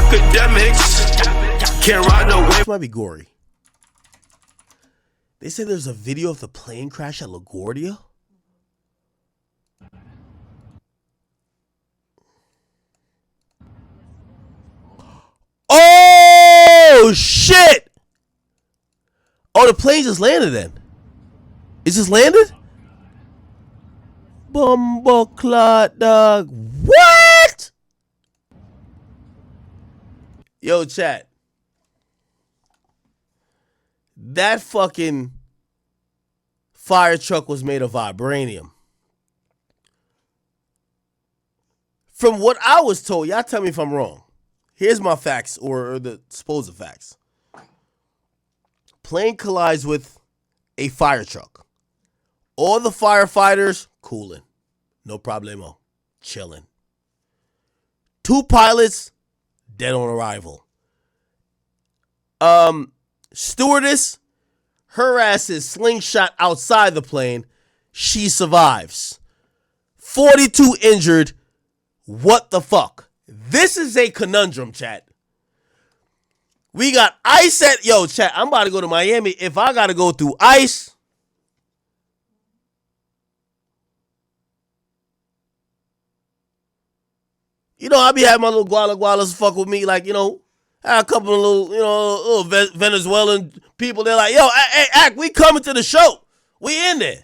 Akademiks can't ride no wave. This might be gory. They said there's a video of the plane crash at LaGuardia. Oh shit! Oh, the plane just landed then. It just landed? Bumbleclot dog. What? Yo, chat. That fucking fire truck was made of vibranium. From what I was told, y'all tell me if I'm wrong. Here's my facts, or the supposed facts. Plane collides with a fire truck. All the firefighters cooling. No problemo. Chilling. 2 pilots dead on arrival. Stewardess, her ass is slingshot outside the plane. She survives. 42 injured. What the fuck? This is a conundrum, chat. We got ice at... Yo, chat, I'm about to go to Miami. If I got to go through ice... You know, I be having my little gualas fuck with me. Like, you know, I had a couple of little Venezuelan people. They're like, yo, hey, Ack, we coming to the show. We in there.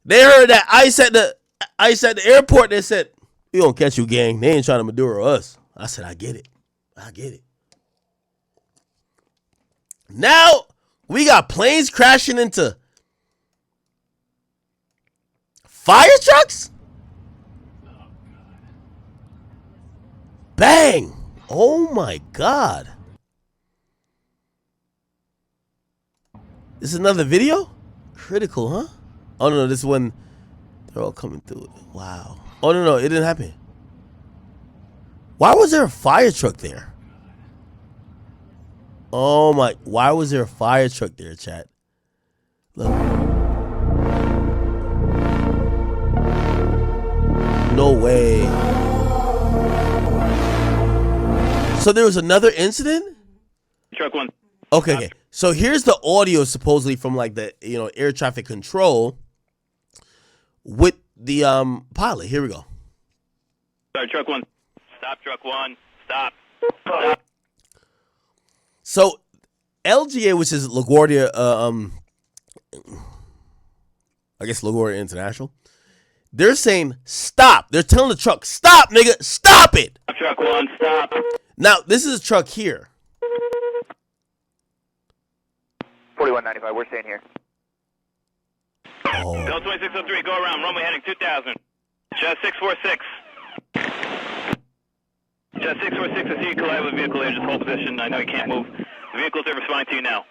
They heard that ice at the airport. They said, we gonna catch you, gang. They ain't trying to Maduro us. I said, I get it. Now, we got planes crashing into fire trucks? Bang! Oh my God. This is another video? Critical, huh? Oh no, this one, they're all coming through. Wow. Oh no, it didn't happen. Why was there a fire truck there? Oh my, why was there a fire truck there, chat? Look. No way. So there was another incident? Truck 1. Okay. So here's the audio supposedly from like the, air traffic control with the pilot. Here we go. Sorry, Truck 1. Stop, Truck 1. Stop. So LGA, which is LaGuardia, I guess LaGuardia International, they're saying stop. They're telling the truck, stop, nigga, stop it. Truck 1, stop. Now, this is a truck here. 4195, we're staying here. Oh. Bill 2603, go around, runway heading 2000. Jet 646. Jet 646, I see you collide with a vehicle here, just hold position. I know you can't move. The vehicles are responding to you now.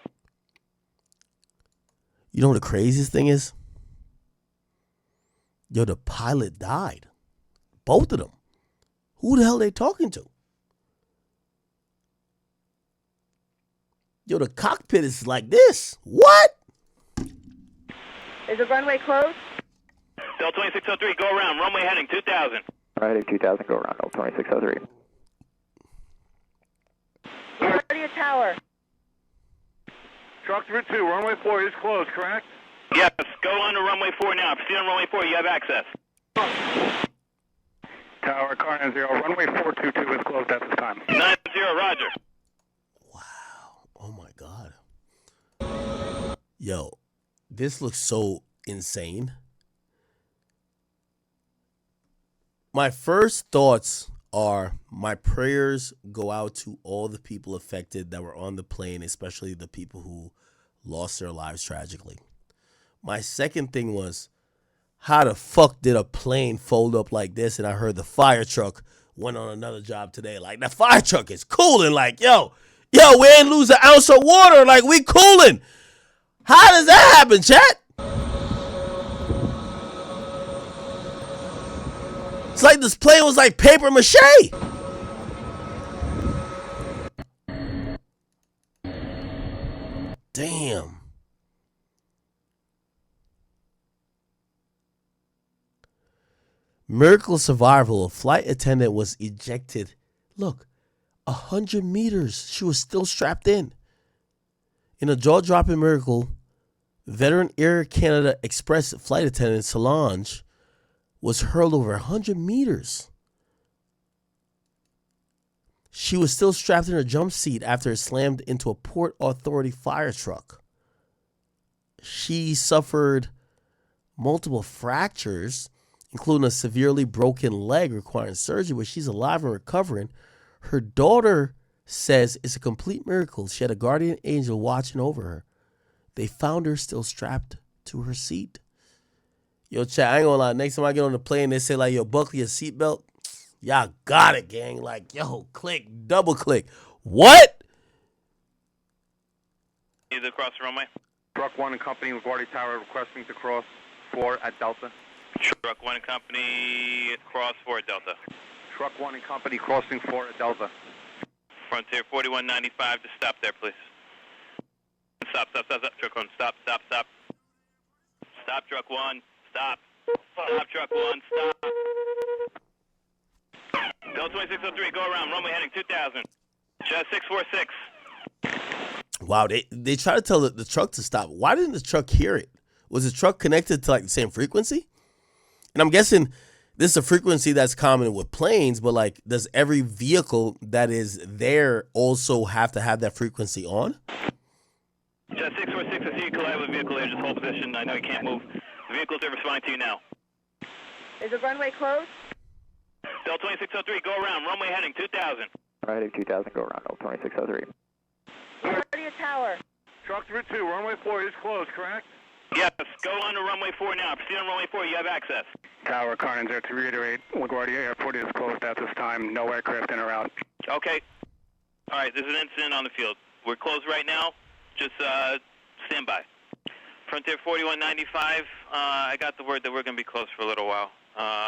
You know what the craziest thing is? Yo, the pilot died. Both of them. Who the hell are they talking to? Yo, the cockpit is like this. What? Is the runway closed? Bill 2603, go around, runway heading 2000. Alright, 2000, go around, 2603. LaGuardia Tower. Truck 2, runway 4 is closed, correct? Yes, go on to runway 4 now. Proceed on runway 4, you have access. Tower, car 90, runway 422 is closed at this time. 90, roger. Wow. Oh my God. Yo, this looks so insane. My first thoughts are my prayers go out to all the people affected that were on the plane, especially the people who lost their lives tragically. My second thing was, how the fuck did a plane fold up like this? And I heard the fire truck went on another job today. Like, the fire truck is cooling. Like, yo, we ain't lose an ounce of water. Like, we cooling. How does that happen, chat? It's like this plane was like paper mache. Damn. Miracle survival. A flight attendant was ejected. Look, 100 meters. She was still strapped in. In a jaw-dropping miracle, veteran Air Canada Express flight attendant Solange was hurled over 100 meters. She was still strapped in her jump seat after it slammed into a Port Authority fire truck. She suffered multiple fractures, including a severely broken leg requiring surgery, but she's alive and recovering. Her daughter says it's a complete miracle. She had a guardian angel watching over her. They found her still strapped to her seat. Yo, chat, I ain't gonna lie. Next time I get on the plane, they say, like, yo, buckle your seatbelt. Y'all got it, gang. Like, yo, click, double click. What? Either across the runway. Truck 1 and Company, LaGuardia Tower, requesting to cross 4 at Delta. Truck 1 and Company, cross 4 at Delta. Truck 1 and Company, crossing 4 at Delta. Frontier 4195, just stop there, please. Stop, Truck 1, stop. Stop, Truck 1, stop. Stop, Truck 1, stop. Delta 2603, go around, runway heading 2000. Just 646. Wow, they try to tell the truck to stop. Why didn't the truck hear it? Was the truck connected to like the same frequency? And I'm guessing this is a frequency that's common with planes, but like, does every vehicle that is there also have to have that frequency on? Just 646, I see you collide with a vehicle here, just hold position. I know you can't move. The vehicles are responding to you now. Is the runway closed? Delta 2603, go around, runway heading 2000. Heading 2000, go around, 2603. LaGuardia Tower. Truck 2, runway 4 is closed, correct? Yes, go on to runway 4 now. Proceed on runway 4, you have access. Tower, Carnins there to reiterate, LaGuardia Airport is closed at this time. No aircraft in or out. Okay. All right, there's an incident on the field. We're closed right now. Just stand by. Frontier 4195, I got the word that we're going to be closed for a little while.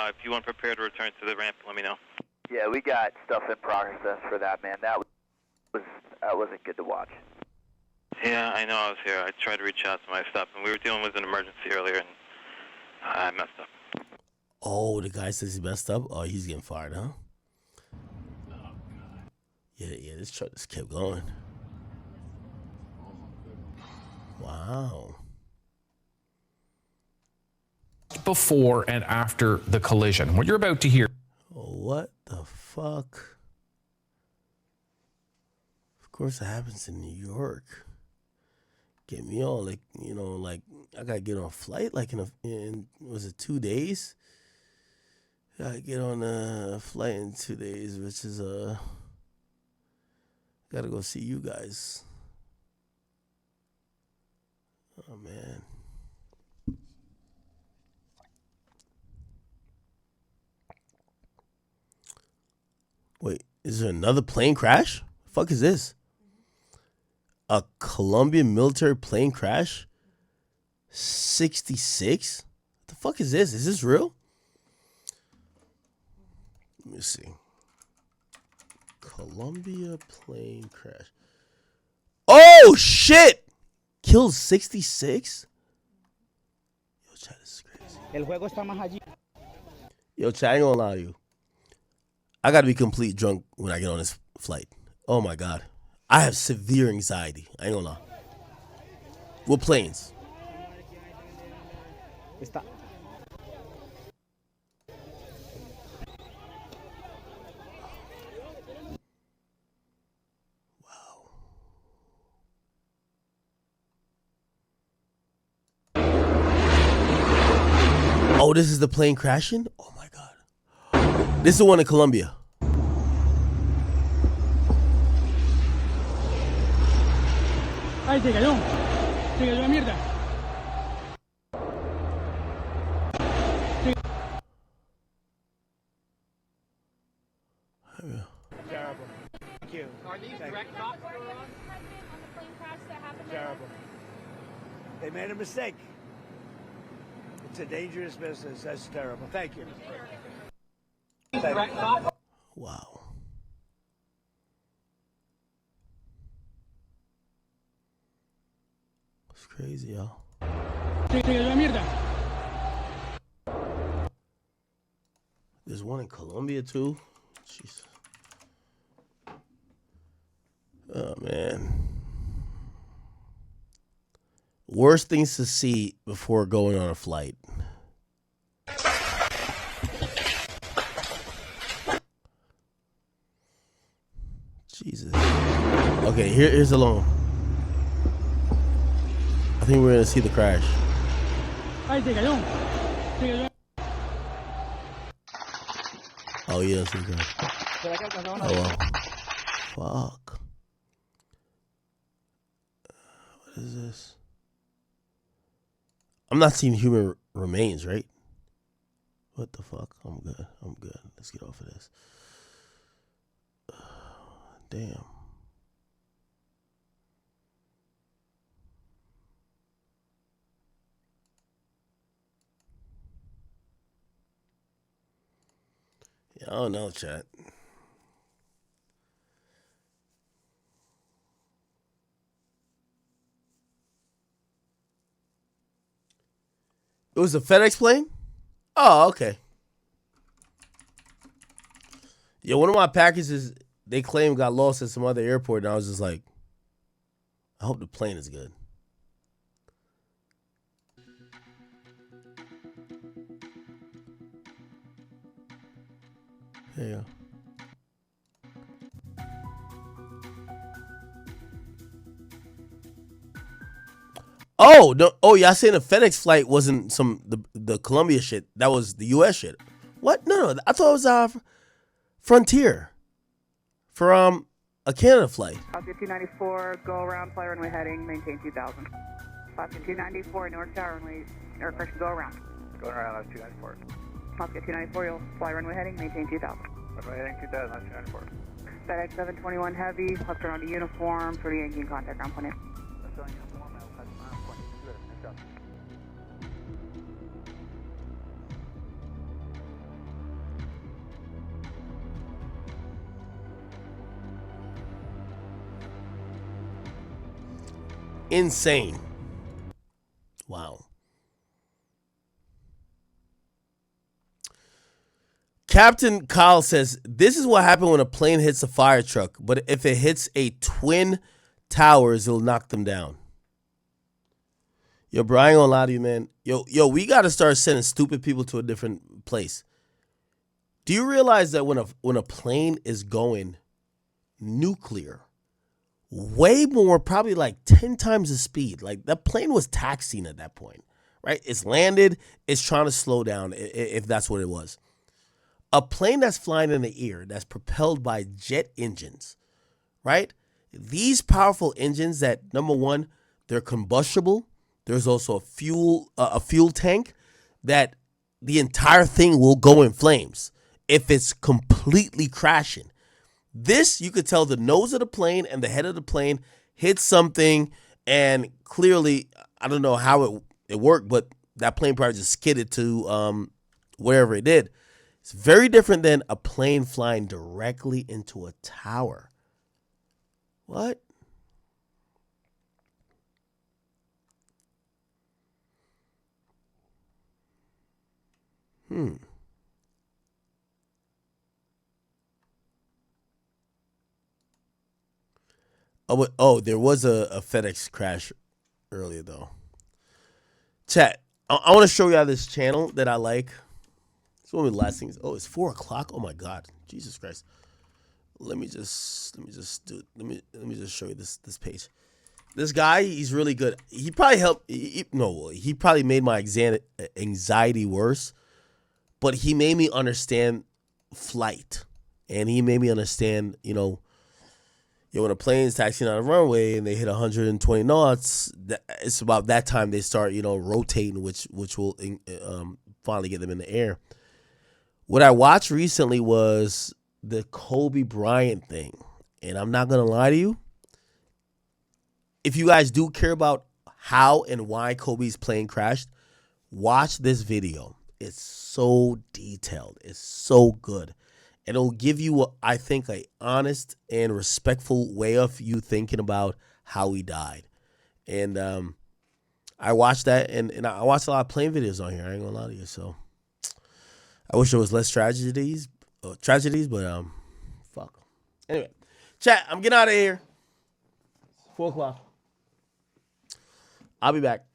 If you want to prepare to return to the ramp, let me know. Yeah, we got stuff in process for that, man. That wasn't good to watch. Yeah, I know I was here. I tried to reach out to my staff, and we were dealing with an emergency earlier, and I messed up. Oh, the guy says he messed up? Oh, he's getting fired, huh? Yeah, this truck just kept going. Wow. Before and after the collision. What you're about to hear. What the fuck? Of course it happens in New York. Get me on, like, you know, like, I gotta get on a flight, like, in was it 2 days? Gotta get on a flight in 2 days, which is, gotta go see you guys. Oh, man. Wait, is there another plane crash? The fuck is this? A Colombian military plane crash? 66? What the fuck is this? Is this real? Let me see. Colombia plane crash. Oh, shit! Kills 66? Yo, chat, this is crazy. El juego está más allí. Yo, chat, I ain't gonna lie to you. I gotta be complete drunk when I get on this flight. Oh my God. I have severe anxiety. I ain't gonna lie. What planes? Está. Wow. Oh, this is the plane crashing? Oh my God. This is the one in Colombia. Ay, se cayó la mierda. Terrible. Thank you. Are these direct cops on the plane crash that happened? Terrible. They made a mistake. It's a dangerous business. That's terrible. Thank you. Direct cops? Wow. It's crazy, y'all. Se cayó la mierda. There's one in Colombia too. Jeez. Oh, man. Worst things to see before going on a flight. Jesus. Okay, here's the loan. I think we're going to see the crash. Oh, yeah, see the crash. Oh, well. Fuck. What is this? I'm not seeing human remains, right? What the fuck? I'm good. Let's get off of this. Damn. Yeah, I don't know, chat. It was a FedEx plane? Oh, okay. Yeah, one of my packages they claim got lost at some other airport, and I was just like, I hope the plane is good. There you go. Oh no! Oh, y'all saying the FedEx flight wasn't the Colombia shit? That was the U.S. shit. What? No. I thought it was Frontier for a Canada flight. Oscar 294, go around, fly runway heading, maintain 2000. Oscar 294, North Tower runway, or correction, go around. Going around, that's 294. Oscar 294, you'll fly runway heading, maintain 2000. Runway heading 2000, that's 294. FedEx 721 Heavy, left turn onto uniform, for the Yankee in contact ground point. That's on uniform, I'll touch ground point. Good, nice job. Insane. Wow. Captain Kyle says, this is what happened when a plane hits a fire truck, but if it hits a twin towers, it'll knock them down. Yo, bro, I ain't gonna lie to you, man. Yo, we gotta start sending stupid people to a different place. Do you realize that when a plane is going nuclear, way more, probably like 10 times the speed. Like that plane was taxiing at that point, right? It's landed, it's trying to slow down if that's what it was. A plane that's flying in the air, that's propelled by jet engines, right? These powerful engines that, number one, they're combustible. There's also a fuel tank that the entire thing will go in flames if it's completely crashing. This, you could tell the nose of the plane and the head of the plane hit something, and clearly, I don't know how it worked, but that plane probably just skidded to wherever it did. It's very different than a plane flying directly into a tower. What? Oh, there was a FedEx crash earlier, though. Chat, I want to show you this channel that I like. It's one of the last things. Oh, it's 4 o'clock. Oh my God, Jesus Christ! Let me just show you this page. This guy, he's really good. He probably helped. He probably made my anxiety worse, but he made me understand flight, and he made me understand, when a plane's taxiing on a runway and they hit 120 knots, it's about that time they start, rotating, which will finally get them in the air. What I watched recently was the Kobe Bryant thing, and I'm not gonna lie to you. If you guys do care about how and why Kobe's plane crashed, watch this video. It's so detailed. It's so good. And it'll give you, I think, an honest and respectful way of you thinking about how he died. And I watched that, and I watched a lot of plane videos on here. I ain't gonna lie to you. So I wish there was less tragedies, but fuck. Anyway, chat, I'm getting out of here. 4 o'clock. I'll be back.